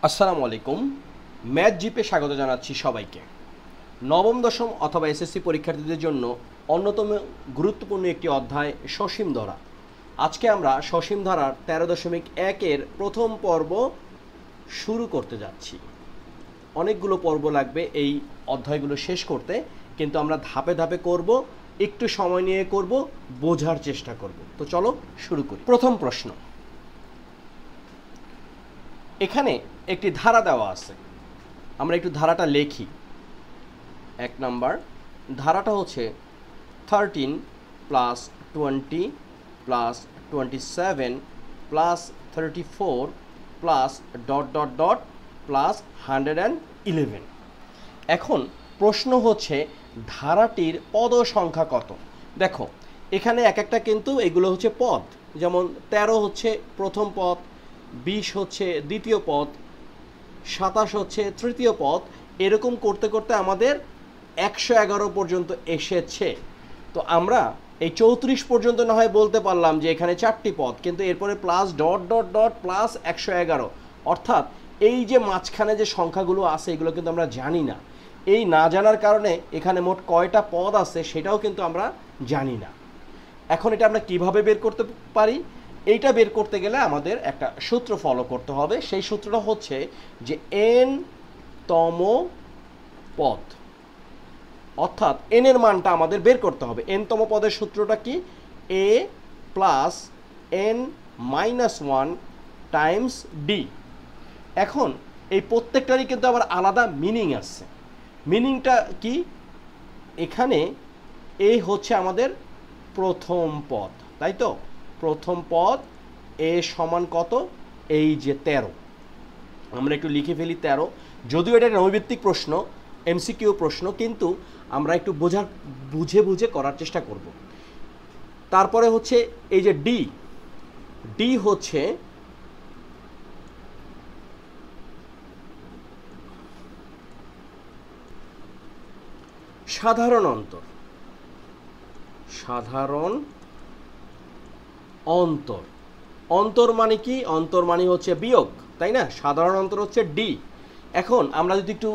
আসসালামু আলাইকুম। ম্যাথ জিপে স্বাগত জানাচ্ছি সবাইকে। নবম দশম অথবা এসএসসি পরীক্ষার্থীদের জন্য অন্যতম গুরুত্বপূর্ণ একটি অধ্যায় সসীম ধারা। আজকে আমরা সসীম ধারার 13.1-এর প্রথম পর্ব শুরু করতে যাচ্ছি। অনেকগুলো পর্ব লাগবে এই অধ্যায়গুলো শেষ করতে, কিন্তু আমরা ধাপে ধাপে করব, একটু সময় নিয়ে করব, বোঝার চেষ্টা করব। তো চলো শুরু করি। প্রথম প্রশ্ন, এখানে একটি ধারা দেওয়া আছে, আমরা একটু ধারাটা লিখি। 1 নাম্বার ধারাটা হচ্ছে 13 plus 20 plus 27 plus 34 plus dot dot dot plus 111। এখন প্রশ্ন হচ্ছে ধারাটির পদ সংখ্যা কত। দেখো এখানে এক একটা কিন্তু এগুলো হচ্ছে পদ, যেমন 13 হচ্ছে প্রথম পদ, 20 হচ্ছে দ্বিতীয় পদ, 27 হচ্ছে তৃতীয় পদ। এরকম করতে করতে আমাদের 111 পর্যন্ত এসেছে। তো আমরা এই 34 পর্যন্ত না হয় বলতে পারলাম যে এখানে 4টি পদ, কিন্তু এরপরে plus dot dot dot plus 111, অর্থাৎ এই যে মাঝখানে যে সংখ্যাগুলো আছে এগুলো কিন্তু আমরা জানি না। এই না জানার কারণে এখানে মোট কয়টা পদ আছে সেটাও কিন্তু আমরা জানি না। এখন এটা আমরা কিভাবে বের করতে পারি? এইটা বের করতে গেলে আমাদের একটা সূত্র ফলো করতে হবে। সেই সূত্রটা হচ্ছে যে এন তম পদ, অর্থাৎ এন এর মানটা আমাদের বের করতে হবে। এন তম পদের সূত্রটা কি? A plus N minus 1 times D. এখন এই প্রত্যেকটারই কিন্তু আবার আলাদা মিনিং আছে। মিনিংটা কি? এখানে এ হচ্ছে আমাদের প্রথম পদ, তাই তো? প্রথম পদ এ সমান কত? এই যে 13। আমরা একটু লিখে ফেলি 13, যদিও এটা নৈর্ব্যক্তিক প্রশ্ন, এমসিকিউ প্রশ্ন, কিন্তু আমরা একটু বুঝে বুঝে করার চেষ্টা করব। তারপরে হচ্ছে এই যে ডি, ডি হচ্ছে সাধারণ অন্তর। সাধারণ অন্তর, অন্তর মানে কি? অন্তর মানে হচ্ছে বিয়োগ, তাই না? সাধারণ অন্তর হচ্ছে ডি। এখন আমরা যদি একটু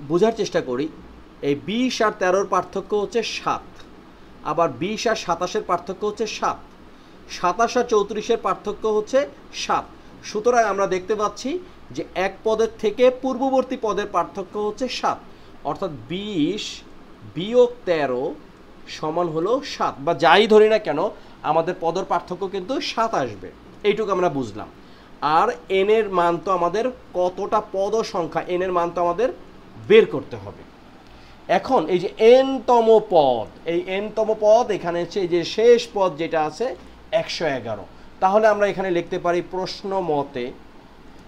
বোঝার চেষ্টা করি, এই 20 আর 13-র পার্থক্য হচ্ছে 7, আবার 20 আর 27-এর পার্থক্য হচ্ছে 7, 27 আর 34-এর পার্থক্য হচ্ছে 7। সুতরাং আমরা দেখতে পাচ্ছি যে এক পদের থেকে পূর্ববর্তী পদের পার্থক্য হচ্ছে 7, অর্থাৎ 20 বিয়োগ 13 সমান হলো 7, বা যাই ধরি না কেন আমাদের পদের পার্থক্য কিন্তু 7 আসবে। এইটুকু আমরা বুঝলাম। আর এন এর মান তো আমাদের কতটা পদ সংখ্যা, এন এর মান তো আমাদের বের করতে হবে। এখন এই যে এন তম পদ, এই এন তম পদ এখানে হচ্ছে এই যে শেষ পদ যেটা আছে 111। তাহলে আমরা এখানে লিখতে পারি প্রশ্ন মতে,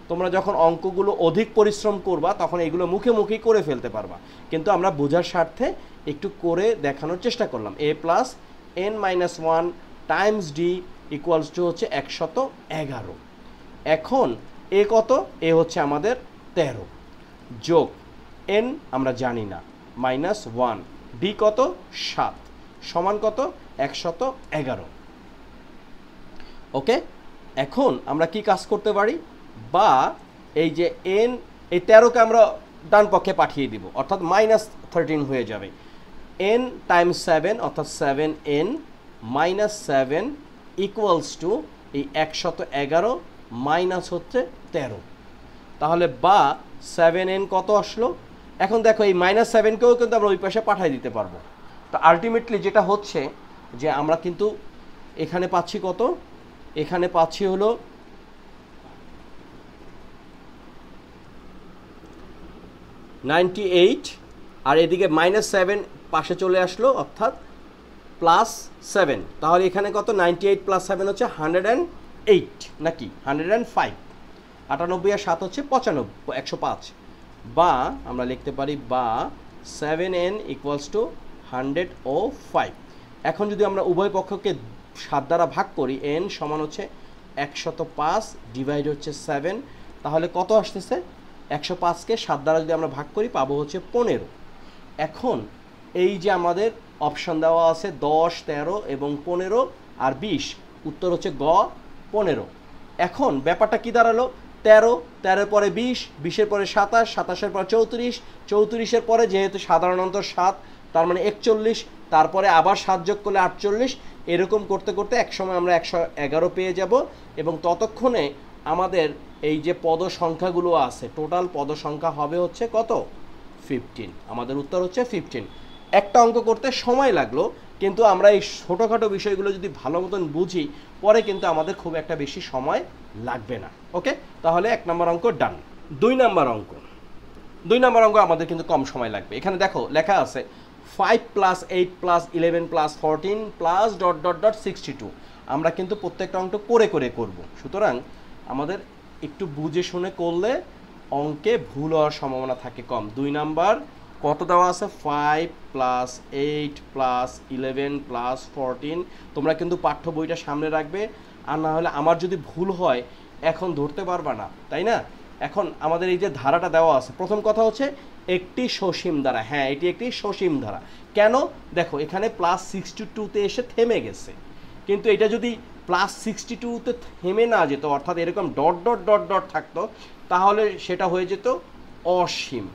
তোমরা যখন অঙ্কগুলো অধিক পরিশ্রম করবা তখন এগুলো মুখে মুখেই করে ফেলতে পারবা, কিন্তু আমরা বোঝার স্বার্থে একটু করে দেখানোর চেষ্টা করলাম। A plus N minus 1 times D equals to হচ্ছে 111। এখন এ কত? এ হচ্ছে আমাদের 13 যোগ এন আমরা জানি না মাইনাস 1, ডি কত? 7, সমান কত? 111। ওকে, এখন আমরা কি কাজ করতে পারি? বা এই যে এন, এই 13কে আমরা ডান পক্ষে পাঠিয়ে দিব, অর্থাৎ -13 হয়ে যাবে। এন টাইমস 7 অর্থাৎ 7n মাইনাস 7 ইকুয়ালস টু এই 111 মাইনাস হচ্ছে 13। তাহলে বা 7n কত আসলো? এখন দেখো এই -7কেও কিন্তু আমরা ওই পাশে পাঠিয়ে দিতে পারবো। তো আলটিমেটলি যেটা হচ্ছে যে আমরা কিন্তু এখানে পাচ্ছি কত? এখানে পাচ্ছি হলো 98, আর এদিকে -7 পাশে চলে আসলো, অর্থাৎ +7। তাহলে এখানে কত? 98 + 7 হচ্ছে 108, নাকি 105। 98 আর 7 হচ্ছে 95, 105। বা আমরা লিখতে পারি বা 7n ইকুয়ালস টু 105। এখন যদি আমরা উভয় পক্ষকে 7 দ্বারা ভাগ করি, n সমান হচ্ছে 105 ডিভাইড হচ্ছে 7, তাহলে কত আসতেছে? 105কে 7 দ্বারা যদি আমরা ভাগ করি পাবো হচ্ছে 15। এখন এই যে আমাদের অপশন দেওয়া আছে 10, 13 এবং 15 আর 20, উত্তর হচ্ছে গ 15। এখন ব্যাপারটা কি দাঁড়ালো? 13, 13 পরে 20, 20-এর পরে 27, 27-এর পরে 34, 34-এর পরে যেহেতু সাধারণ অন্তর 7, তার মানে 41, তারপরে আবার 7 যোগ করলে 48, এরকম করতে করতে একসময় আমরা 111 পেয়ে যাব এবং ততক্ষণে আমাদের এই যে পদ সংখ্যাগুলো আছে টোটাল পদ সংখ্যা হবে হচ্ছে কত? 15। আমাদের উত্তর হচ্ছে 15। একটা অঙ্ক করতে সময় লাগলো, কিন্তু আমরা এই ছোটোখাটো বিষয়গুলো যদি ভালো মতন বুঝি পরে কিন্তু আমাদের খুব একটা বেশি সময় লাগবে না। ওকে, তাহলে 1 নম্বর অঙ্ক ডান। 2 নম্বর অঙ্ক আমাদের কিন্তু কম সময় লাগবে। এখানে দেখো লেখা আছে 5 + 8 + 11 + 14 + ... 62। আমরা কিন্তু প্রত্যেকটা অঙ্ক করে করে করব, সুতরাং আমাদের একটু বুঝে শুনে করলে অঙ্কে ভুল হওয়ার সম্ভাবনা থাকে কম। 2 নাম্বার কত দেওয়া আছে? 5 + 8 + 11 + 14। তোমরা কিন্তু পাঠ্য বইটা সামনে রাখবে, আর না হলে আমার যদি ভুল হয় এখন ধরতে পারবা না, তাই না? এখন আমাদের এই যে ধারাটা দেওয়া আছে, প্রথম কথা হচ্ছে একটি সসীম ধারা। হ্যাঁ, এটি একটি সসীম ধারা। কেন? দেখো এখানে +62-তে এসে থেমে গেছে, কিন্তু এটা যদি +62-তে থেমে না যেত, অর্থাৎ এরকম ... থাকতো, তাহলে সেটা হয়ে যেত অসীম,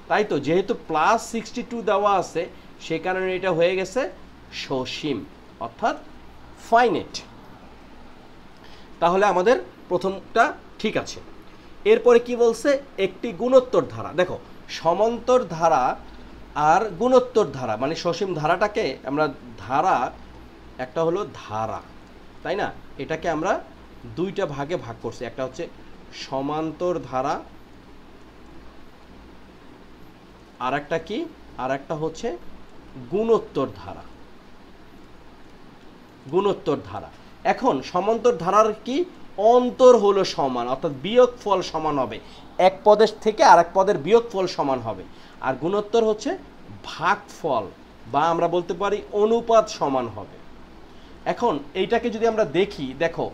তাই তো? যেহেতু +62 দেওয়া আছে সে কারণে এটা হয়ে গেছে সসীম, অর্থাৎ ফাইনাইট। তাহলে আমাদের প্রথমটা ঠিক আছে। এরপরে কি বলছে? একটি গুণোত্তর ধারা। দেখো সমান্তর ধারা আর গুণোত্তর ধারা, মানে সসীম ধারাটাকে আমরা ধারা, একটা হলো ধারা, তাই না? এটাকে আমরা দুইটা ভাগে ভাগ করছি, একটা হচ্ছে সমান্তর ধারা, আর একটা কি, আর একটা হচ্ছে গুণোত্তর ধারা। গুণোত্তর ধারা, এখন সমান্তর ধারার কি অন্তর হলো সমান, অর্থাৎ বিয়োগফল সমান হবে, এক পদের থেকে আরেক পদের বিয়োগফল সমান হবে। আর গুণোত্তর হচ্ছে ভাগফল, বা আমরা বলতে পারি অনুপাত সমান হবে। এখন এইটাকে যদি আমরা দেখি, দেখো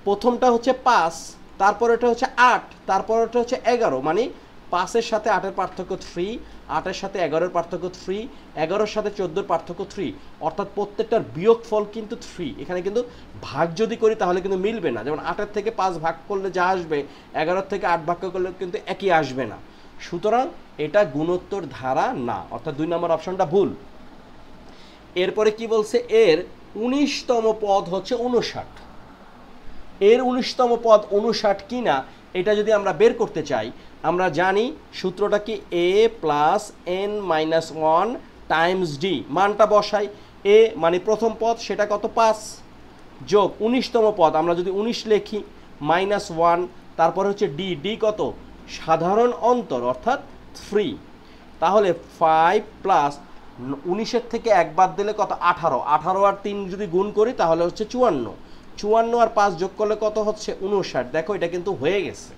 প্রথমটা হচ্ছে 5, তারপর এটা হচ্ছে 8, তারপর এটা হচ্ছে 11, মানে 5-এর সাথে 8-এর পার্থক্য 3, 8-এর সাথে 11-এর পার্থক্য 3, 11-এর সাথে 14-এর পার্থক্য 3, অর্থাৎ প্রত্যেকটার বিয়োগফল কিন্তু 3। এখানে কিন্তু ভাগ যদি করি তাহলে কিন্তু মিলবে না, যেমন 8-এর থেকে 5 ভাগ করলে যা আসবে 11-এর থেকে 8 ভাগ করলে কিন্তু একই আসবে না। সুতরাং এটা গুণোত্তর ধারা না, অর্থাৎ 2 নম্বর অপশনটা ভুল। এরপরে কি বলছে? এর 19তম পদ হচ্ছে 59। এর 19তম পদ 59 কি না এটা যদি আমরা বের করতে চাই, আমরা জানি সূত্রটা কি, a + n - 1 × d। মানটা বসাই, a মানে প্রথম পদ, সেটা কত? 5, যোগ 19তম পদ, আমরা যদি 19 লিখি, -1, তারপর হচ্ছে d, d কত? সাধারণ অন্তর, অর্থাৎ 3। তাহলে 5 + 19-এর থেকে 1 বাদ দিলে কত? 18, 18 আর 3 যদি গুণ করি তাহলে হচ্ছে 54, 54 আর 5 যোগ করলে কত হচ্ছে? 59। দেখো এটা কিন্তু হয়ে গেছে।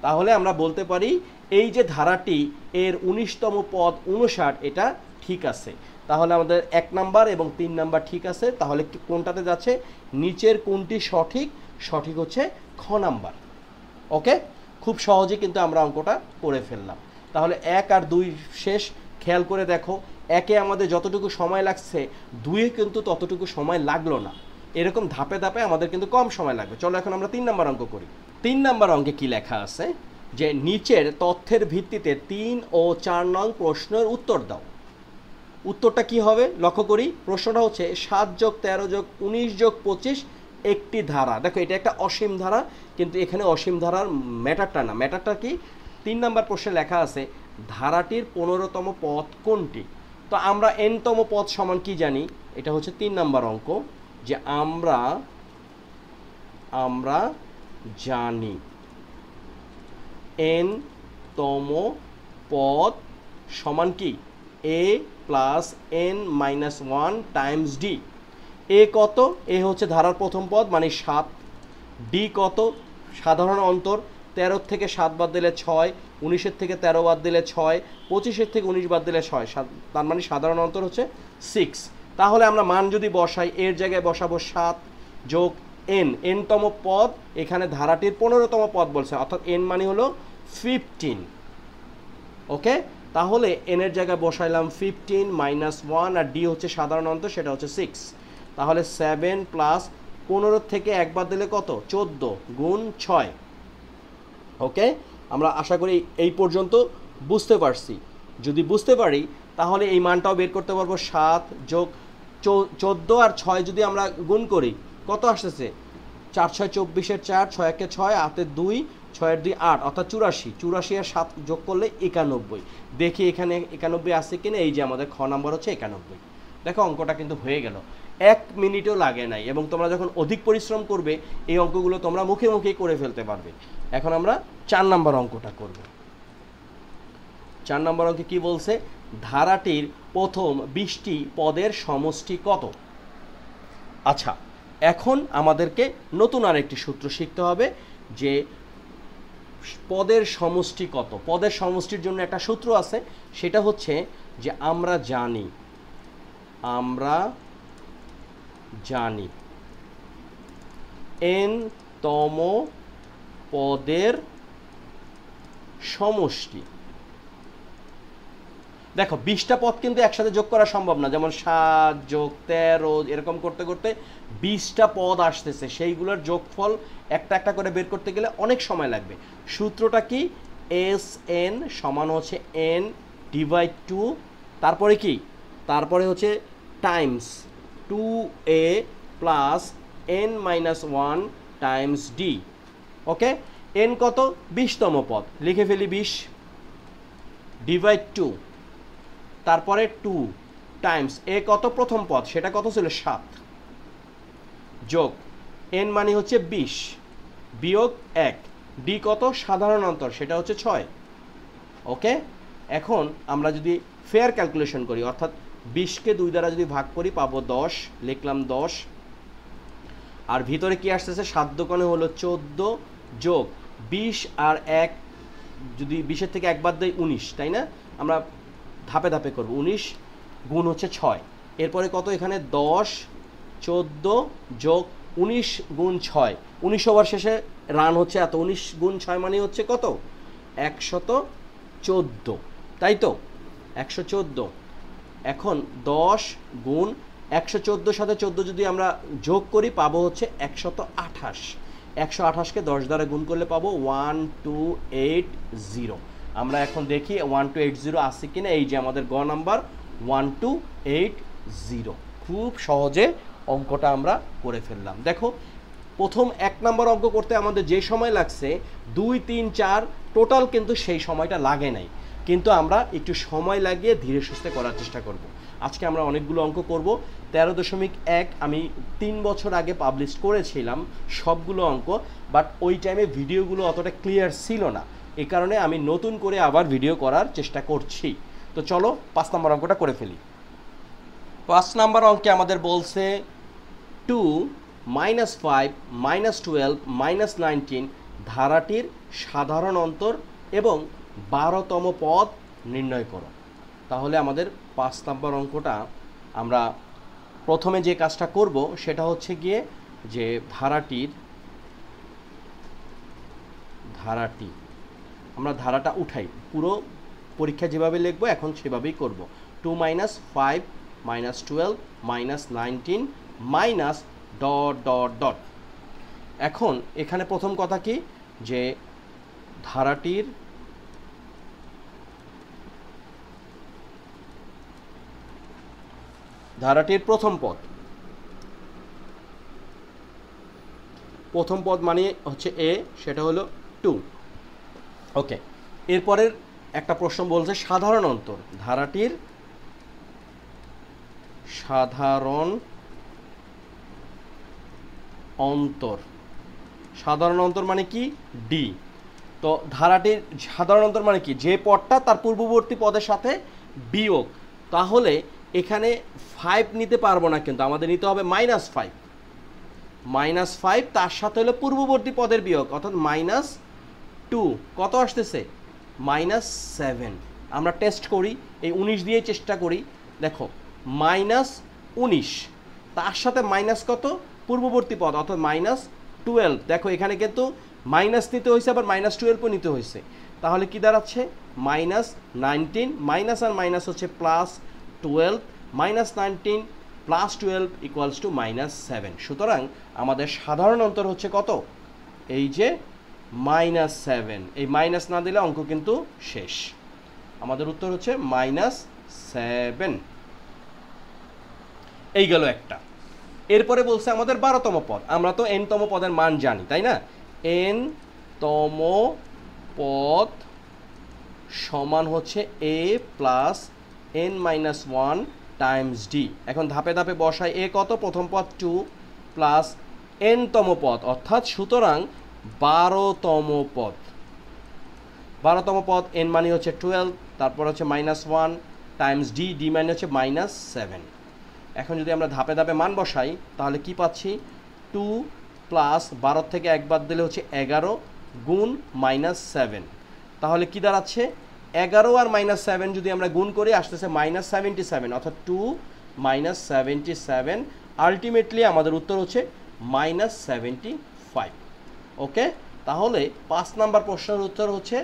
তাহলে আমরা বলতে পারি এই যে ধারাটি, এর 19তম পদ 59, এটা ঠিক আছে। তাহলে আমাদের 1 নাম্বার এবং 3 নাম্বার ঠিক আছে। তাহলে কোনটাতে যাচ্ছে? নিচের কোনটি সঠিক? সঠিক হচ্ছে খ নাম্বার। ওকে, খুব সহজে কিন্তু আমরা অঙ্কটা করে ফেললাম। তাহলে 1 আর 2 শেষ। খেয়াল করে দেখো, 1-এ আমাদের যতটুকু সময় লাগছে 2-এ কিন্তু ততটুকু সময় লাগলো না। এরকম ধাপে ধাপে আমাদের কিন্তু কম সময় লাগবে। চলো এখন আমরা 3 নাম্বার অঙ্ক করি। 3 নাম্বার অঙ্কে কি লেখা আছে? যে নিচের তথ্যের ভিত্তিতে 3 ও 4 নং প্রশ্নের উত্তর দাও। উত্তরটা কি হবে লক্ষ্য করি। প্রশ্নটা হচ্ছে 7 + 13 + 19 + 25 একটি ধারা। দেখো এটা একটা অসীম ধারা, কিন্তু এখানে অসীম ধারার ম্যাটারটা না। ম্যাটারটা কি? 3 নাম্বার প্রশ্নে লেখা আছে ধারাটির 15তম পদ কোনটি? তো আমরা nতম পদ সমান কি জানি? এটা হচ্ছে 3 নাম্বার অঙ্ক, যে আমরা জানি nতম পদ সমান কি? a + n - 1 × d। a কত? a হচ্ছে ধারার প্রথম পদ মানে 7। d কত? সাধারণ অন্তর, 13 থেকে 7 বাদ দিলে 6, 19-এর থেকে 13 বাদ দিলে 6, 25-এর থেকে 19 বাদ দিলে 6, তার মানে সাধারণ অন্তর হচ্ছে 6। তাহলে আমরা মান যদি বসাই, এর জায়গায় বসাবো 7 যোগ n, nতম পদ, এখানে ধারাটির 15তম পদ বলছে, অর্থাৎ n মানে হলো 15। ওকে, তাহলে n এর জায়গায় বসাইলাম 15 - 1, আর d হচ্ছে সাধারণ অন্তর, সেটা হচ্ছে 6। তাহলে 7 + 15 থেকে 1 বাদ দিলে কত? 14 × 6, ওকে, আমরা আশা করি এই পর্যন্ত বুঝতে পারছি। যদি বুঝতে পারি তাহলে এই মানটাও বের করতে পারবো। 7 যোগ 14 আর 6 যদি আমরা গুণ করি কত আসতেছে? 4 6 24-এর 4, 6 1 6, 8 2, 6 2 8, অর্থাৎ 84। 84 আর 7 যোগ করলে 91। দেখি এখানে 91 আছে কিনা। এই যে আমাদের খ নাম্বার হচ্ছে 91। দেখো অঙ্কটা কিন্তু হয়ে গেল, 1 মিনিটও লাগে নাই। এবং তোমরা যখন অধিক পরিশ্রম করবে এই অঙ্কগুলো তোমরা মুখে মুখেই করে ফেলতে পারবে। এখন আমরা 4 নাম্বার অঙ্কটা করব। 4 নম্বর অঙ্কে কি বলছে? ধারাটির প্রথম 20টি পদের সমষ্টি কত? আচ্ছা, এখন আমাদেরকে নতুন আরেকটি সূত্র শিখতে হবে যে পদের সমষ্টি কত। পদের সমষ্টির জন্য একটা সূত্র আছে, সেটা হচ্ছে যে আমরা জানি n তম পদের সমষ্টি। দেখো 20টা পদ কিন্তু একসাথে যোগ করা সম্ভব না, যেমন 7 যোগ 13 এরকম করতে করতে 20টা পদ আসতেছে, সেইগুলোর যোগফল একটা একটা করে বের করতে গেলে অনেক সময় লাগবে। সূত্রটা কি? Sn সমান হচ্ছে n ডিভাইড 2, তারপরে কি? তারপরে হচ্ছে Times 2a plus n minus 1 Times d। ওকে, n কত? 20তম পদ, লিখে ফেলি 20 ডিভাইড 2, তারপরে 2 টাইমস এ কত? প্রথম পদ, সেটা কত ছিল? 7, যোগ n মানে হচ্ছে 20 বিয়োগ 1, ডি কত? সাধারণ অন্তর, সেটা হচ্ছে 6। ওকে, এখন আমরা যদি ফেয়ার ক্যালকুলেশন করি, অর্থাৎ 20কে 2 দ্বারা যদি ভাগ করি পাবো 10, লিখলাম 10। আর ভিতরে কি আসতেছে? 7 দোকানে হলো 14 যোগ 20 আর 1, যদি 20-এর থেকে 1 বাদ দেয় 19, তাই না? আমরা ধাপে ধাপে করব। 19 গুণ হচ্ছে 6, এরপরে কত? এখানে 10 14 যোগ 19 গুণ 6, 19 ওভার শেষে রান হচ্ছে এত, 19 গুণ 6 মানে হচ্ছে কত? 114, তাই তো? 114। এখন 10 গুণ 114 সাথে 14 যদি আমরা যোগ করি পাবো হচ্ছে 128। 128কে 10 দ্বারা গুণ করলে পাবো 1280। আমরা এখন দেখি 1280 আছে কিনা। এই যে আমাদের গ নাম্বার 1280। খুব সহজে অঙ্কটা আমরা করে ফেললাম। দেখো প্রথম 1 নম্বর অঙ্ক করতে আমাদের যে সময় লাগছে 2 3 4 টোটাল কিন্তু সেই সময়টা লাগে নাই, কিন্তু আমরা একটু সময় লাগিয়ে ধীরে সুস্থে করার চেষ্টা করব। আজকে আমরা অনেকগুলো অঙ্ক করব। 13.1 আমি 3 বছর আগে পাবলিশ করেছিলাম সবগুলো অঙ্ক, বাট ওই টাইমে ভিডিওগুলো অতটা ক্লিয়ার ছিল না, এই কারণে আমি নতুন করে আবার ভিডিও করার চেষ্টা করছি। তো চলো 5 নম্বর অঙ্কটা করে ফেলি। 5 নম্বর অঙ্কে আমাদের বলছে 2 -5 -12 -19 ধারাটির সাধারণ অন্তর এবং 12তম পদ নির্ণয় করো। তাহলে আমাদের 5 নম্বর অঙ্কটা আমরা প্রথমে যে কাজটা করব সেটা হচ্ছে গিয়ে যে আমরা ধারাটা উঠাই, পুরো পরীক্ষা যেভাবে লিখবো এখন সেভাবেই করব। 2 -5 -12 -19 মাইনাস ডট ডট ডট। এখন এখানে প্রথম কথা কি যে ধারাটির প্রথম পদ মানে হচ্ছে এ, সেটা হলো 2। ওকে, এরপরের একটা প্রশ্ন বলছে সাধারণ অন্তর। ধারাটির সাধারণ অন্তর মানে কি? ডি। তো ধারাটির সাধারণ অন্তর মানে কি? যে পদটা তার পূর্ববর্তী পদের সাথে বিয়োগ। তাহলে এখানে 5 নিতে পারবো না, কিন্তু আমাদের নিতে হবে -5। -5 তার সাথে হলো পূর্ববর্তী পদের বিয়োগ, অর্থাৎ -2। কত আসতেছে? -7। আমরা টেস্ট করি, এই 19 দিয়ে চেষ্টা করি। দেখো -19 তার সাথে মাইনাস কত? পূর্ববর্তী পদ, অর্থাৎ -12। দেখো এখানে কিন্তু মাইনাস নিতে হয়েছে, আবার -12ও নিতে হয়েছে। তাহলে কি দাঁড়াচ্ছে? -19, মাইনাস আর মাইনাস হচ্ছে +12, -19 +12 = -7। সুতরাং আমাদের সাধারণ অন্তর হচ্ছে কত? এই যে -7, এই মাইনাস না দিলে অঙ্ক কিন্তু শেষ। আমাদের উত্তর হচ্ছে -7। এই গেল একটা। এরপরে বলছে আমাদের 12তম পদ। আমরা তো n তম পদের মান জানি, তাই না? n তম পদ সমান হচ্ছে a plus n-1 Times d। এখন ধাপে ধাপে বসাই। a কত? প্রথম পদ 2 প্লাস n-তম পদ, অর্থাৎ সুতরাং 12তম পদ। 12তম পদ n মানে হচ্ছে 12, তারপর হচ্ছে -1 টাইমস d, d মানে হচ্ছে -7। এখন যদি আমরা ধাপে ধাপে মান বসাই তাহলে কি পাচ্ছি? 2 প্লাস 12 থেকে 1 বাদ দিলে হচ্ছে 11 গুণ -7। তাহলে কি দাঁড়াচ্ছে? 11 আর -7 যদি আমরা গুণ করি আসতেছে -77, অর্থাৎ 2 -77। আলটিমেটলি আমাদের উত্তর হচ্ছে -75। ওকে, তাহলে 5 নাম্বার প্রশ্নের উত্তর হচ্ছে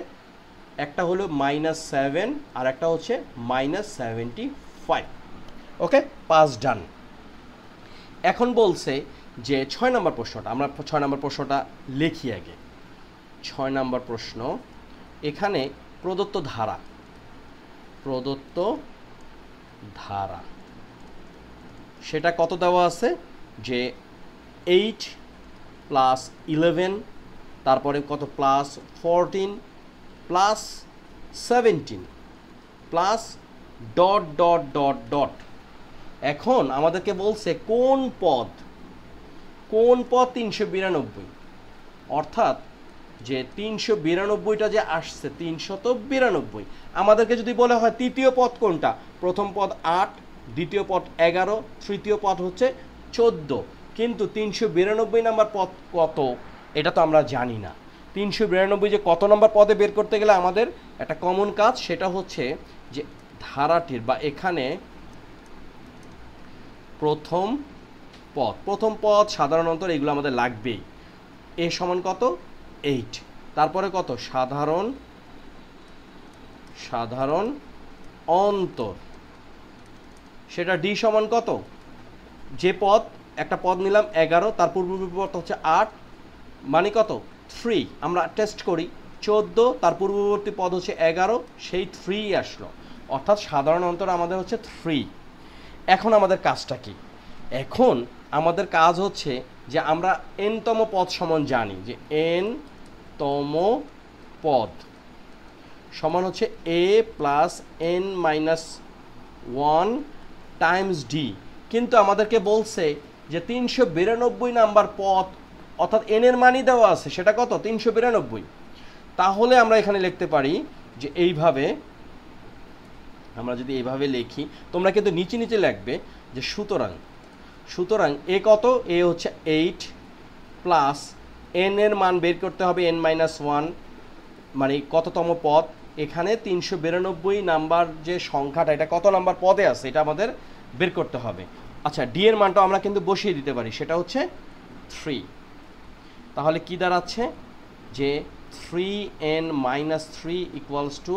একটা হলো -7 আর একটা হচ্ছে -75। ওকে, 5 ডান। এখন বলছে যে 6 নম্বর প্রশ্নটা, আমরা 6 নম্বর প্রশ্নটা লিখি আগে। 6 নম্বর প্রশ্ন, এখানে প্রদত্ত ধারা সেটা কত দেওয়া আছে? যে 8 প্লাস 11, তারপরে কত plus 14 plus 17 plus dot dot dot dot. এখন আমাদেরকে বলছে কোন পদ 392, অর্থাৎ যে 392টা যে আসছে 392, আমাদেরকে যদি বলা হয় তৃতীয় পদ কোনটা, প্রথম পদ 8, দ্বিতীয় পদ 11, তৃতীয় পদ হচ্ছে 14, কিন্তু 392 নাম্বার পদ কত এটা তো আমরা জানি না। 392 যে কত নম্বর পদে বের করতে গেলে আমাদের একটা কমন কাজ, সেটা হচ্ছে যে ধারাটির বা এখানে প্রথম পদ সাধারণ অন্তর এগুলো আমাদের লাগবেই। এ সমান কত? 8, তারপরে কত? সাধারণ অন্তর, সেটা ডি সমান কত? যে পদ, একটা পদ নিলাম 11, তার পূর্ববর্তী পদ হচ্ছে 8, মানে কত? 3। আমরা টেস্ট করি, 14, তার পূর্ববর্তী পদ হচ্ছে 11, সেই 3 আসলো, অর্থাৎ সাধারণ অন্তর আমাদের হচ্ছে 3। এখন আমাদের কাজটা কি? এখন আমাদের কাজ হচ্ছে যে আমরা n-তম পদ সমান জানি যে n-তম পদ সমান হচ্ছে a plus n-1 Times d, কিন্তু আমাদেরকে বলছে যে 392 নাম্বার পদ, অর্থাৎ n এর মানই দেওয়া আছে, সেটা কত? 392। তাহলে আমরা এখানে লিখতে পারি যে এইভাবে, আমরা যদি এইভাবে লিখি, তোমরা কিন্তু নিচে নিচে লিখবে যে সুতরাং এ কত? এ হচ্ছে 8 প্লাস n এর মান বের করতে হবে n-1, মানে কততম পদ। এখানে 392 নাম্বার যে সংখ্যাটা, এটা কত নাম্বার পদে আছে এটা আমাদের বের করতে হবে। আচ্ছা, ডি এর মানটা আমরা কিন্তু বসিয়ে দিতে পারি, সেটা হচ্ছে 3। তাহলে কি দাঁড়াচ্ছে? যে 3n-3 ইকুয়ালস টু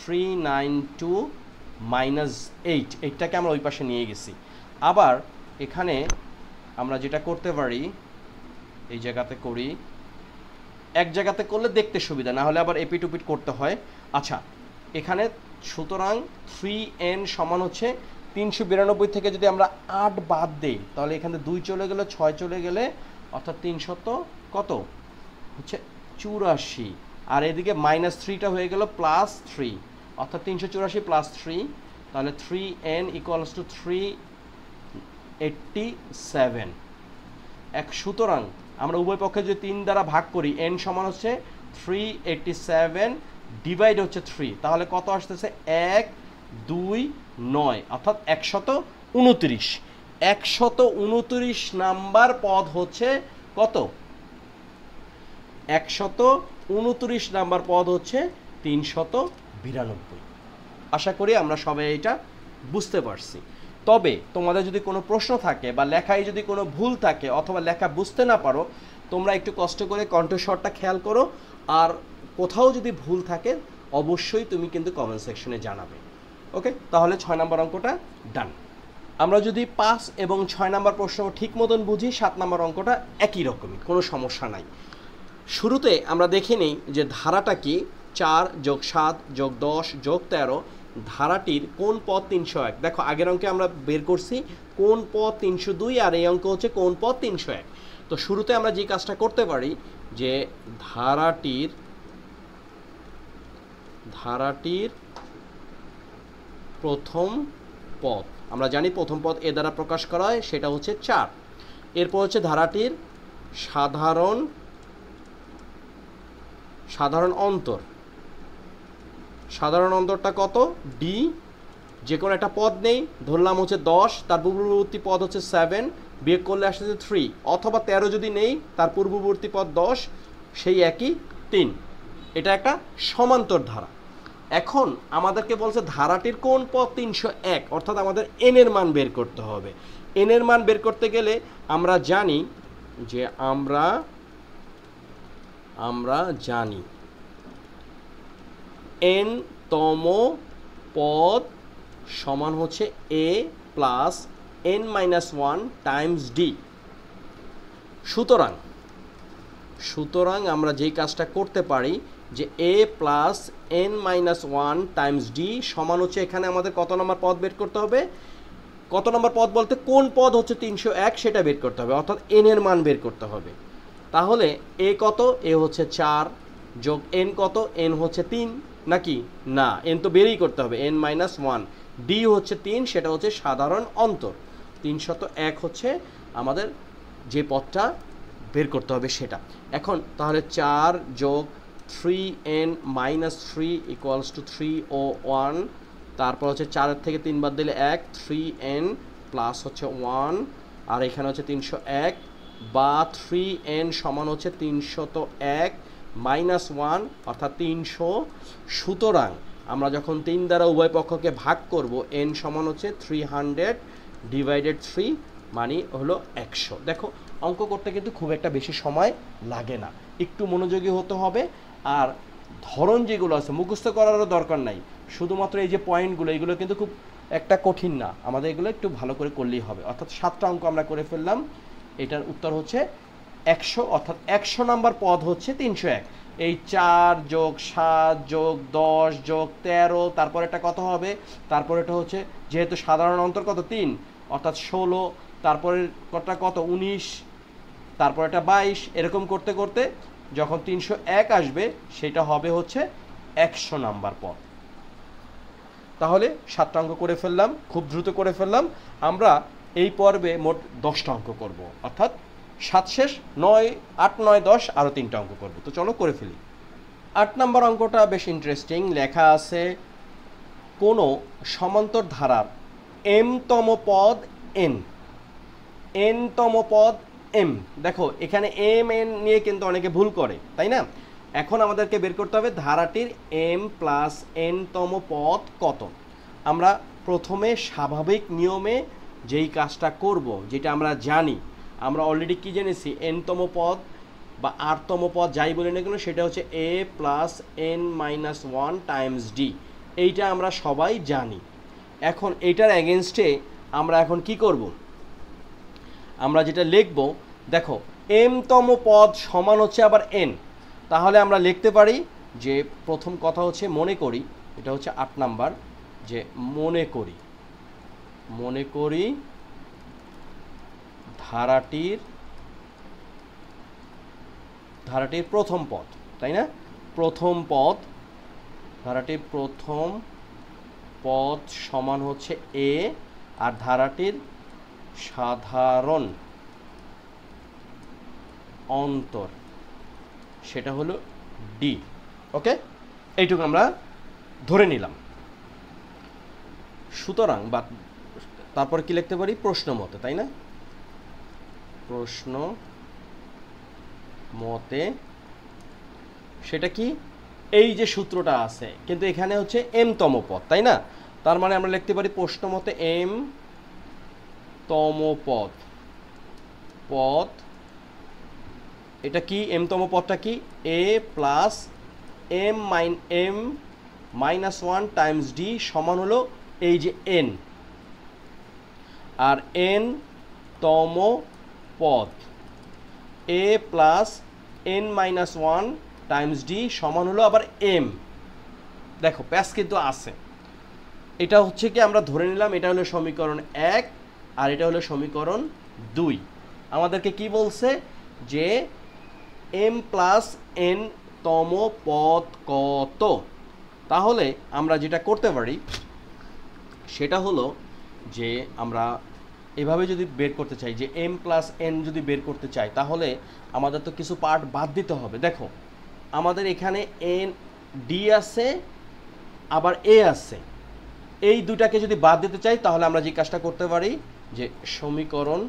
392 -8, এইটাকে আমরা ওই পাশে নিয়ে গেছি। আবার এখানে আমরা যেটা করতে পারি, এই জায়গাতে করি, এক জায়গাতে করলে দেখতে সুবিধা, না হলে আবার এপিট ওপিট করতে হয়। আচ্ছা, এখানে সুতরাং 3n সমান হচ্ছে 392 থেকে যদি আমরা 8 বাদ দেই তাহলে এখানে 2 চলে গেলে 6 চলে গেলে, অর্থাৎ 300 কত হচ্ছে 84, আর এদিকে -3টা হয়ে গেল +3, অর্থাৎ 384 +3, তাহলে 3n ইকুয়ালস টু 387। সুতরাং আমরা উভয় পক্ষে যদি 3 দ্বারা ভাগ করি, n সমান হচ্ছে 387 ডিভাইড হচ্ছে 3, তাহলে কত আসতেছে? 129, অর্থাৎ 129। 129 নাম্বার পদ হচ্ছে কত? 129 নাম্বার পদ হচ্ছে 392। আশা করি আমরা সবাই এটা বুঝতে পারছি। তবে তোমাদের যদি কোনো প্রশ্ন থাকে বা লেখায় যদি কোনো ভুল থাকে অথবা লেখা বুঝতে না পারো, তোমরা একটু কষ্ট করে কণ্ঠস্বরটা খেয়াল করো, আর কোথাও যদি ভুল থাকে অবশ্যই তুমি কিন্তু কমেন্ট সেকশনে জানাবে। ওকে, তাহলে 6 নম্বর অঙ্কটা ডান। আমরা যদি 5 এবং 6 নম্বর প্রশ্ন ঠিক মতন বুঝি, 7 নম্বর অঙ্কটা একই রকমই, কোনো সমস্যা নাই। শুরুতে আমরা দেখে নিই যে ধারাটা কি। 4 যোগ 7 যোগ 10 যোগ 13, ধারাটির কোন পদ 301। দেখো আগের অঙ্কে আমরা বের করছি কোন পদ 302, আর এই অঙ্ক হচ্ছে কোন পদ 301। তো শুরুতে আমরা যে কাজটা করতে পারি যে ধারাটির প্রথম পদ, আমরা জানি প্রথম পদ এ দ্বারা প্রকাশ করা হয়, সেটা হচ্ছে 4। এরপর হচ্ছে ধারাটির সাধারণ অন্তর, সাধারণ অন্তরটা কত, ডি। যে কোনো একটা পদ নেই, ধরলাম হচ্ছে 10, তার পূর্ববর্তী পদ হচ্ছে 7, বিয়োগ করলে আসছে 3, অথবা 13 যদি নেই, তার পূর্ববর্তী পদ 10, সেই একই 3। এটা একটা সমান্তর ধারা। এখন আমাদেরকে বলছে ধারাটির কোন পদ 301, অর্থাৎ আমাদের এন এর মান বের করতে হবে। এন এর মান বের করতে গেলে আমরা জানি যে আমরা জানি এন তম পদ সমান হচ্ছে a plus N minus 1 times d. সুতরাং আমরা যেই কাজটা করতে পারি যে a plus N minus 1 times d সমান হচ্ছে, এখানে আমাদের কত নম্বর পদ বের করতে হবে, কত নম্বর পদ বলতে কোন পদ হচ্ছে 301 সেটা বের করতে হবে, অর্থাৎ এন এর মান বের করতে হবে। তাহলে এ কত, এ হচ্ছে 4 যোগ এন কত, এন হচ্ছে 3, নাকি না, এন তো বেরই করতে হবে, এন মাইনাস 1, ডি হচ্ছে 3, সেটা হচ্ছে সাধারণ অন্তর। 301 হচ্ছে আমাদের যে পদটা বের করতে হবে সেটা। এখন তাহলে 4 যোগ 3n মাইনাস 3 ইকুয়ালস টু 3 ও 1, তারপর হচ্ছে 4 থেকে 3 বাদ দিলে 1, 3n প্লাস হচ্ছে 1, আর এখানে হচ্ছে 301 বা 3n সমান হচ্ছে 301 মাইনাস 1 অর্থাৎ 300। সুতরাং আমরা যখন 3 দ্বারা উভয় পক্ষকে ভাগ করব, n সমান হচ্ছে 300 ডিভাইডেড 3 মানে হলো 100। দেখো অঙ্ক করতে কিন্তু খুব একটা বেশি সময় লাগে না, একটু মনোযোগী হতে হবে। আর ধরন যেগুলো আছে মুখস্থ করারও দরকার নাই, শুধুমাত্র এই যে পয়েন্টগুলো, এগুলো কিন্তু খুব একটা কঠিন না, আমাদের এগুলো একটু ভালো করে করলেই হবে। অর্থাৎ 7টা অঙ্ক আমরা করে ফেললাম, এটার উত্তর হচ্ছে 100, অর্থাৎ 100 নাম্বার পদ হচ্ছে 301। এই 4 যোগ 7 যোগ 10 যোগ 13, তারপর এটা কত হবে, তারপর এটা হচ্ছে যেহেতু সাধারণ অন্তর কত 3, অর্থাৎ 16, তারপরের কটা কত 19, তারপর এটা 22, এরকম করতে করতে যখন 301 আসবে সেটা হবে হচ্ছে 100 নাম্বার পদ। তাহলে 7টা অঙ্ক করে ফেললাম, খুব দ্রুত করে ফেললাম। আমরা এই পর্বে মোট 10টা অঙ্ক করব, অর্থাৎ 7 শেষ, 9, 8, 9, 10, আরও 3টা অঙ্ক করব। তো চলো করে ফেলি। 8 নাম্বার অঙ্কটা বেশ ইন্টারেস্টিং। লেখা আছে কোনো সমান্তর ধারার m-তম পদ n, n-তম পদ m। দেখো এখানে m n নিয়ে কিন্তু অনেকে ভুল করে, তাই না? এখন আমাদেরকে বের করতে হবে ধারাটির m প্লাস n-তম পদ কত। আমরা প্রথমে স্বাভাবিক নিয়মে যেই কাজটা করব, যেটা আমরা জানি, আমরা অলরেডি কি জেনেছি, n-তম পদ বা r-তম পদ যাই বলি না কেন, সেটা হচ্ছে a plus n minus 1 times D. এইটা আমরা সবাই জানি। এখন এইটার এগেনস্টে আমরা এখন কি করব, আমরা যেটা লিখব, দেখো m-তম পদ সমান হচ্ছে আবার n। তাহলে আমরা লিখতে পারি যে প্রথম কথা হচ্ছে মনে করি, এটা হচ্ছে 8 নাম্বার, যে মনে করি ধারাটির প্রথম পদ, তাই না? ধারাটির প্রথম পদ সমান হচ্ছে a, আর ধারাটির সাধারণ অন্তর সেটা হলো ডি। ওকে, এইটুকু আমরা ধরে নিলাম। সুতরাং বা তারপর কি লিখতে পারি, প্রশ্ন মতে, তাই না? প্রশ্ন মতে সেটা কি, এই যে সূত্রটা আছে, কিন্তু এখানে হচ্ছে m-তম পদ, তাই না? তার মানে আমরা লিখতে পারি প্রশ্ন মতে m-তম পদ এটা কি, m-তম পদটা কি, a plus m minus 1 times d সমান হলো এই যে n, আর n-তম পদ a plus n minus one Times d সমান হলো আবার এম। দেখো প্যাস কিন্তু আছে। এটা হচ্ছে কি আমরা ধরে নিলাম এটা হলো সমীকরণ 1 আর এটা হলো সমীকরণ 2। আমাদেরকে কি বলছে যে m প্লাস n তম পদ কত। তাহলে আমরা যেটা করতে পারি সেটা হলো যে আমরা এভাবে যদি বের করতে চাই যে m প্লাস n যদি বের করতে চাই তাহলে আমাদের তো কিছু পার্ট বাদ দিতে হবে। দেখো আমাদের এখানে n d আছে আবার a আছে, এই দুটাকে যদি বাদ দিতে চাই তাহলে আমরা যে কাজটা করতে পারি যে সমীকরণ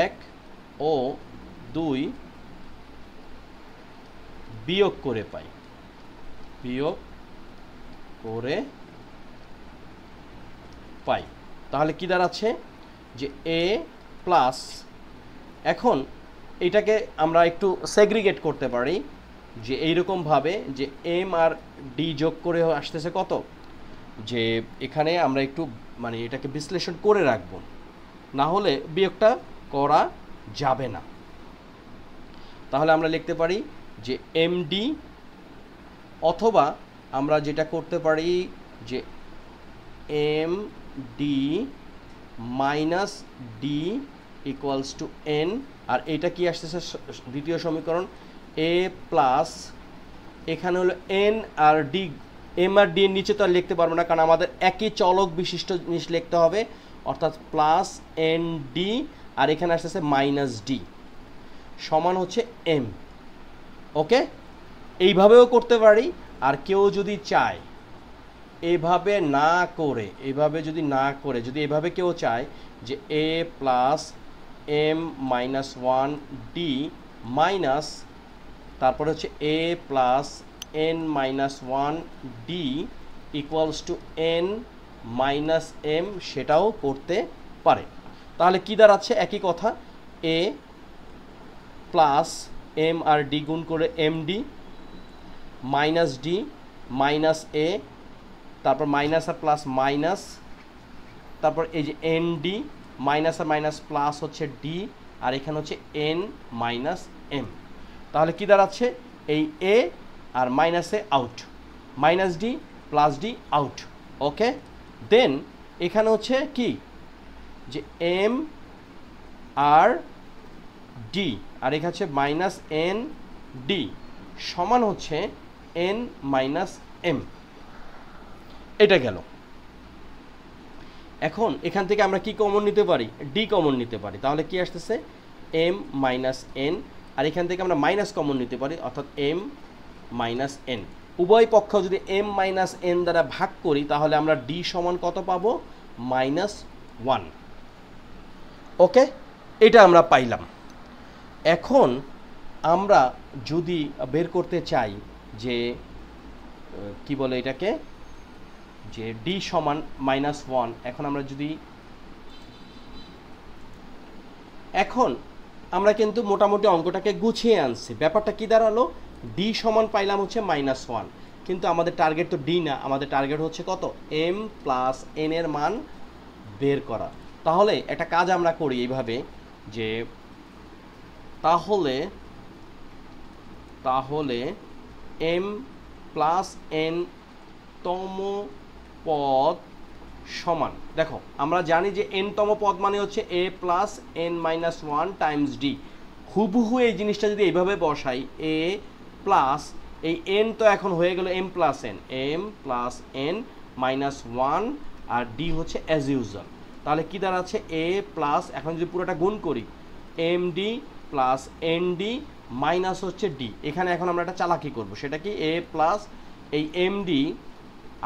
1 ও 2 বিয়োগ করে পাই, তাহলে কি দাঁড়াচ্ছে যে a প্লাস, এখন এটাকে আমরা একটু সেগ্রিগেট করতে পারি যে এইরকমভাবে যে m আর d যোগ করে আসতেছে কত, যে এখানে আমরা একটু মানে এটাকে বিশ্লেষণ করে রাখবো, না হলে বিয়োগটা করা যাবে না। তাহলে আমরা লিখতে পারি যে md, অথবা আমরা যেটা করতে পারি যে md minus d equals to n, আর এটা কি আসতেছে দ্বিতীয় সমীকরণ a প্লাস, এখানে হলো n আর d, m আর d এর নিচে তো আর লিখতে পারবো না কারণ আমাদের একই চলক বিশিষ্ট জিনিস লিখতে হবে, অর্থাৎ প্লাস nd আর এখানে আসতেছে মাইনাস d সমান হচ্ছে m। ওকে, এইভাবেও করতে পারি। আর কেউ যদি চায় এভাবে না করে, যদি এভাবে কেউ চায় যে a plus m minus one D minus তারপরে হচ্ছে a plus n minus one D equals two n minus m, সেটাও করতে পারে। তাহলে কি দাঁড়াচ্ছে একই কথা, a প্লাস m আর d গুণ করে md minus d minus a, তারপর মাইনাস আর প্লাস মাইনাস, তারপর এই যে nd মাইনাস আর মাইনাস প্লাস হচ্ছে d, আর এখানে হচ্ছে n মাইনাস m। তাহলে কি দাঁড়াচ্ছে এই a আর minus a out, minus d plus d out. Okay, then এখানে হচ্ছে কি যে m আর d, আর এখানে হচ্ছে মাইনাস n d সমান হচ্ছে n মাইনাস m। এটা গেল। এখন এখান থেকে আমরা কি কমন নিতে পারি, d কমন নিতে পারি, তাহলে কি আসতেছে m মাইনাস n, আর এখান থেকে আমরা মাইনাস কমন নিতে পারি অর্থাৎ m মাইনাস n। উভয় পক্ষ যদি m মাইনাস n দ্বারা ভাগ করি তাহলে আমরা d সমান কত পাবো, মাইনাস 1। ওকে, এটা আমরা পাইলাম। এখন আমরা যদি বের করতে চাই যে কি বলে এটাকে যে d সমান মাইনাস 1, এখন আমরা যদি এখন আমরা কিন্তু মোটামুটি অঙ্কটাকে গুছিয়ে আনছি। ব্যাপারটা কি দাঁড়ালো, d সমান পাইলাম হচ্ছে মাইনাস 1, কিন্তু আমাদের টার্গেট তো d না, আমাদের টার্গেট হচ্ছে কত, m প্লাস n এর মান বের করা। তাহলে একটা কাজ আমরা করি এইভাবে যে তাহলে m প্লাস n তম পদ সমান, দেখো আমরা জানি যে n তম পদ মানে হচ্ছে a plus n minus one Times d। হুবহু এই জিনিসটা যদি এইভাবে বসাই a প্লাস এই n তো এখন হয়ে গেল m plus n minus one আর d হচ্ছে অ্যাজ ইউজুয়াল। তাহলে কি দাঁড়াচ্ছে a প্লাস, এখন যদি পুরোটা গুণ করি md প্লাস nd মাইনাস হচ্ছে d। এখানে এখন আমরা একটা চালাকি করব, সেটা কি a প্লাস এই md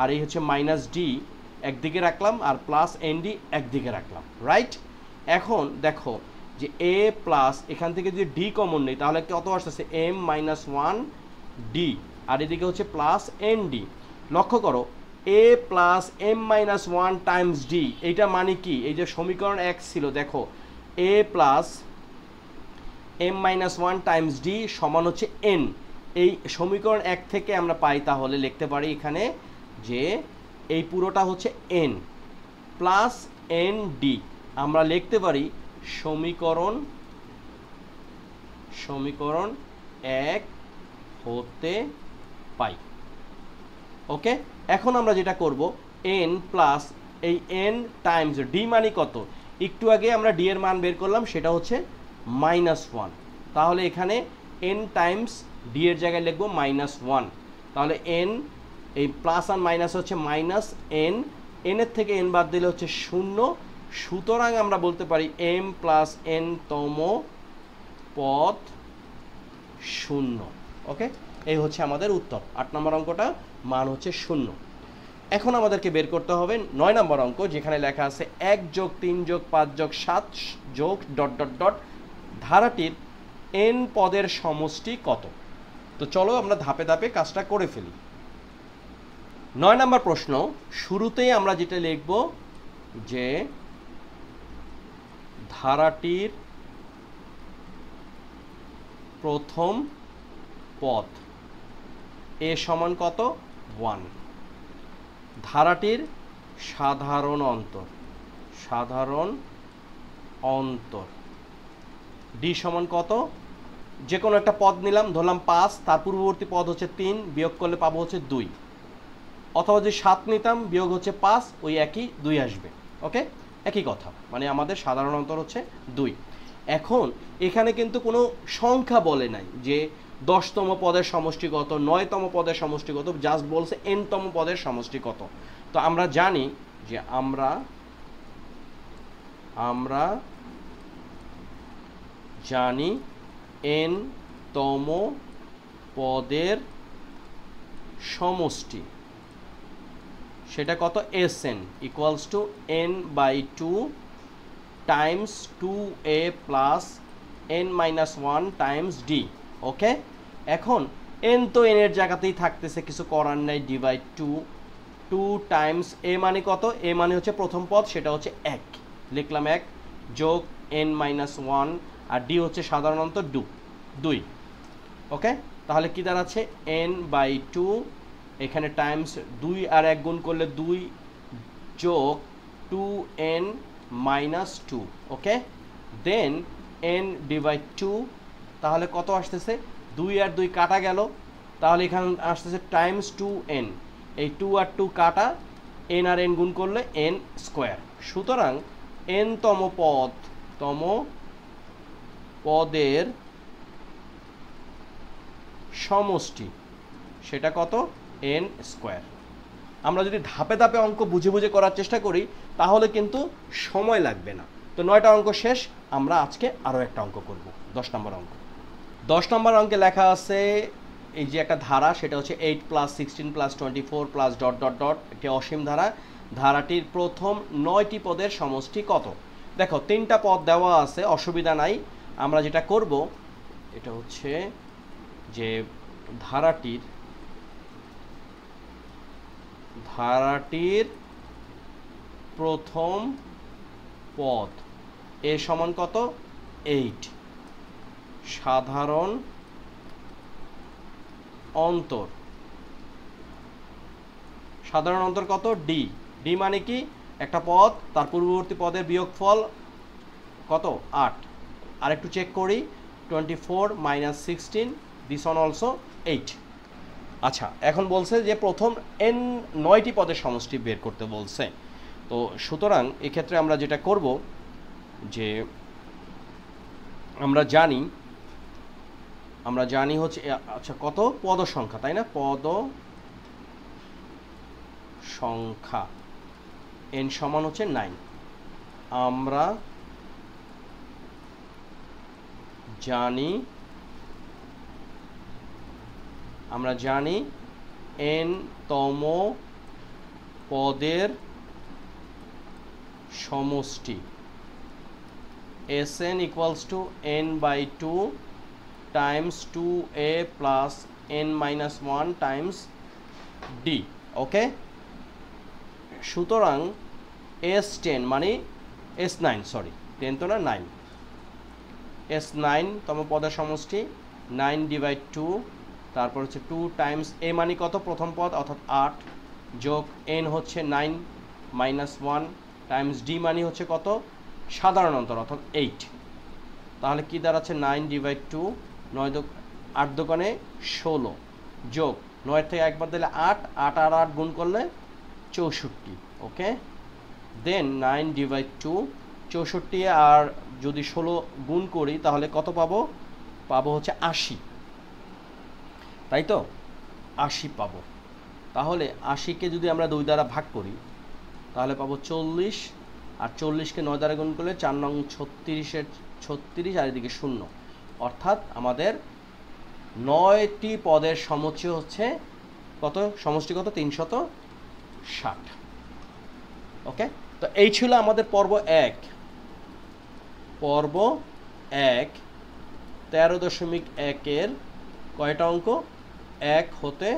আর এই হচ্ছে মাইনাস d একদিকে রাখলাম আর প্লাস nd একদিকে রাখলাম, রাইট। এখন দেখো যে a প্লাস এখান থেকে যদি d কমন নেই তাহলে কত আসতেছে m মাইনাস ওয়ান ডি, আর এদিকে হচ্ছে প্লাস nd। লক্ষ্য করো a plus m minus one Times d, এইটা মানে কি, এই যে সমীকরণ 1 ছিল, দেখো a plus m minus one Times d সমান হচ্ছে n। এই সমীকরণ 1 থেকে আমরা পাই, তাহলে লিখতে পারি এখানে যে এই পুরোটা হচ্ছে n প্লাস এন ডি আমরা লিখতে পারি সমীকরণ 1 হতে পাই। ওকে, এখন আমরা যেটা করব এন প্লাস এই এন টাইমস ডি মানে কত, একটু আগে আমরা ডি এর মান বের করলাম, সেটা হচ্ছে -1। তাহলে এখানে এন টাইমস ডি এর জায়গায় লিখবো -1। তাহলে এন এই প্লাস আর মাইনাস হচ্ছে মাইনাস এন, এনের থেকে এন বাদ দিলে হচ্ছে 0। সুতরাং আমরা বলতে পারি এম প্লাস এন তম পদ 0। ওকে, এই হচ্ছে আমাদের উত্তর। 8 নম্বর অঙ্কটা মান হচ্ছে 0। এখন আমাদেরকে বের করতে হবে 9 নম্বর অঙ্ক, যেখানে লেখা আছে 1 + 3 + 5 + 7 + ... ধারাটির n পদের সমষ্টি কত। তো চলো আমরা ধাপে ধাপে কাজটা করে ফেলি। 9 নম্বর প্রশ্ন, শুরুতেই আমরা যেটা লিখব যে ধারাটির প্রথম পদ এ সমান কত 1, ধারাটির সাধারণ অন্তর ডি সমান কত, যে কোনো একটা পদ নিলাম, ধরলাম 5, তার পূর্ববর্তী পদ হচ্ছে 3, বিয়োগ করলে পাবো হচ্ছে 2, অথবা যদি 7 নিতাম বিয়োগ হচ্ছে 5, ওই একই 2 আসবে। ওকে, একই কথা, মানে আমাদের সাধারণ অন্তর হচ্ছে 2। এখন এখানে কিন্তু কোনো সংখ্যা বলে নাই যে 10তম পদের সমষ্টি কত, 9তম পদের সমষ্টি কত, জাস্ট বলছে nতম পদের সমষ্টি কত। তো আমরা জানি যে আমরা জানি nতম পদের সমষ্টি, সেটা কত, Sn equals to n/2 Times 2a plus n-1 Times d। ওকে, এখন n তো n এর জায়গাতেই থাকতেছে, কিছু করার নাই, ডিভাইড 2 টাইমস a মানে কত, a মানে হচ্ছে প্রথম পদ, সেটা হচ্ছে 1, লিখলাম 1 যোগ n-1, আর d হচ্ছে সাধারণ অন্তর 2। ওকে, তাহলে কি দাঁড়াচ্ছে n/2, এখানে টাইমস 2 আর 1 গুণ করলে 2 যোগ 2n-2। ওকে, দেন n/2, তাহলে কত আসতেছে, 2 আর 2 কাটা গেল, তাহলে এখানে আসতেছে টাইমস 2n, এই 2 আর 2 কাটা, n আর n গুণ করলে n স্কোয়ার। সুতরাং nতম পদের সমষ্টি সেটা কত, n স্কোয়ার। আমরা যদি ধাপে ধাপে অঙ্ক বুঝে বুঝে করার চেষ্টা করি তাহলে কিন্তু সময় লাগবে না। তো 9টা অঙ্ক শেষ, আমরা আজকে আরও একটা অঙ্ক করব, 10 নম্বর অঙ্ক। 10 নম্বর অঙ্কে লেখা আছে এই যে একটা ধারা, সেটা হচ্ছে 8 + 16 + 24 + ... একটি অসীম ধারা, ধারাটির প্রথম 9টি পদের সমষ্টি কত। দেখো 3টা পদ দেওয়া আছে, অসুবিধা নাই। আমরা যেটা করব এটা হচ্ছে যে ধারাটির প্রথম পদ এ সমান কত, 8, সাধারণ অন্তর কত, ডি মানে কি, একটা পদ তার পূর্ববর্তী পদের বিয়োগফল কত, 8। আর একটু চেক করি, 24 - 16, দিস ওয়ান অলসো 8। আচ্ছা, এখন বলছে যে প্রথম n9টি পদের সমষ্টি বের করতে বলছে। তো সুতরাং এক্ষেত্রে আমরা যেটা করব যে আমরা জানি হচ্ছে, আচ্ছা কত, পদ সংখ্যা, তাই না, পদ সংখ্যা n সমান হচ্ছে 9। আমরা জানি nতম পদের সমষ্টি Sn equals to n/2 Times 2a plus n-1 Times d। ওকে, সুতরাং S10 মানে S9, সরি 10 তো না, 9, S9 তম পদের সমষ্টি 9/2, তারপর হচ্ছে 2 টাইমস a মানে কত, প্রথম পদ অর্থাৎ 8, যোগ n হচ্ছে 9 - 1 টাইমস ডি মানে হচ্ছে কত, সাধারণ অন্তর অর্থাৎ 8। তাহলে কি দাঁড়াচ্ছে 9/2, 8 দোকানে 16 যোগ 9 থেকে একবার দিলে 8, 8 আর 8 গুণ করলে 64। ওকে, দেন 9/2, 64 আর যদি 16 গুণ করি তাহলে কত পাবো, পাবো হচ্ছে 80, তাই তো 80 পাবো। তাহলে 80কে যদি আমরা 2 দ্বারা ভাগ করি তাহলে পাবো 40, আর 40কে 9 দ্বারা গুণ করলে 4 নং 36-এর 36 আর এদিকে 0, অর্থাৎ আমাদের 9টি পদের সমষ্টি হচ্ছে কত, সমষ্টি কত 360। ওকে, তো এই ছিল আমাদের পর্ব 1। পর্ব 1 13.1-এর কয়টা অঙ্ক, 1 হতে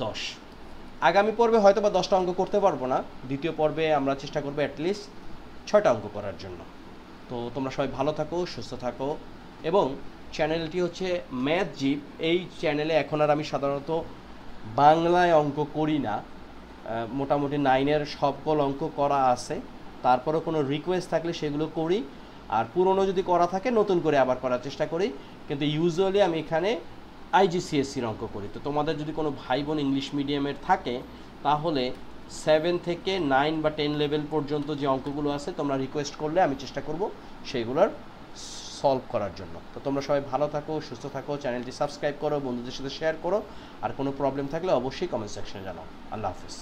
10। আগামী পর্বে হয়তো বা 10টা অঙ্ক করতে পারবো না, দ্বিতীয় পর্বে আমরা চেষ্টা করবো অ্যাটলিস্ট 6টা অঙ্ক করার জন্য। তো তোমরা সবাই ভালো থাকো, সুস্থ থাকো, এবং চ্যানেলটি হচ্ছে ম্যাথ জিপ। এই চ্যানেলে এখন আর আমি সাধারণত বাংলায় অঙ্ক করি না, মোটামুটি 9-এর সকল অঙ্ক করা আছে, তারপরেও কোনো রিকোয়েস্ট থাকলে সেগুলো করি, আর পুরনো যদি করা থাকে নতুন করে আবার করার চেষ্টা করি, কিন্তু ইউজুয়ালি আমি এখানে IGCSEর অঙ্ক করি। তো তোমাদের যদি কোনো ভাই বোন ইংলিশ মিডিয়ামের থাকে তাহলে 7 থেকে 9 বা 10 লেভেল পর্যন্ত যে অঙ্কগুলো আছে তোমরা রিকোয়েস্ট করলে আমি চেষ্টা করব সেইগুলোর সলভ করার জন্য। তো তোমরা সবাই ভালো থাকো, সুস্থ থাকো, চ্যানেলটি সাবস্ক্রাইব করো, বন্ধুদের সাথে শেয়ার করো, আর কোনো প্রবলেম থাকলে অবশ্যই কমেন্ট সেকশনে জানাও। আল্লাহ হাফিজ।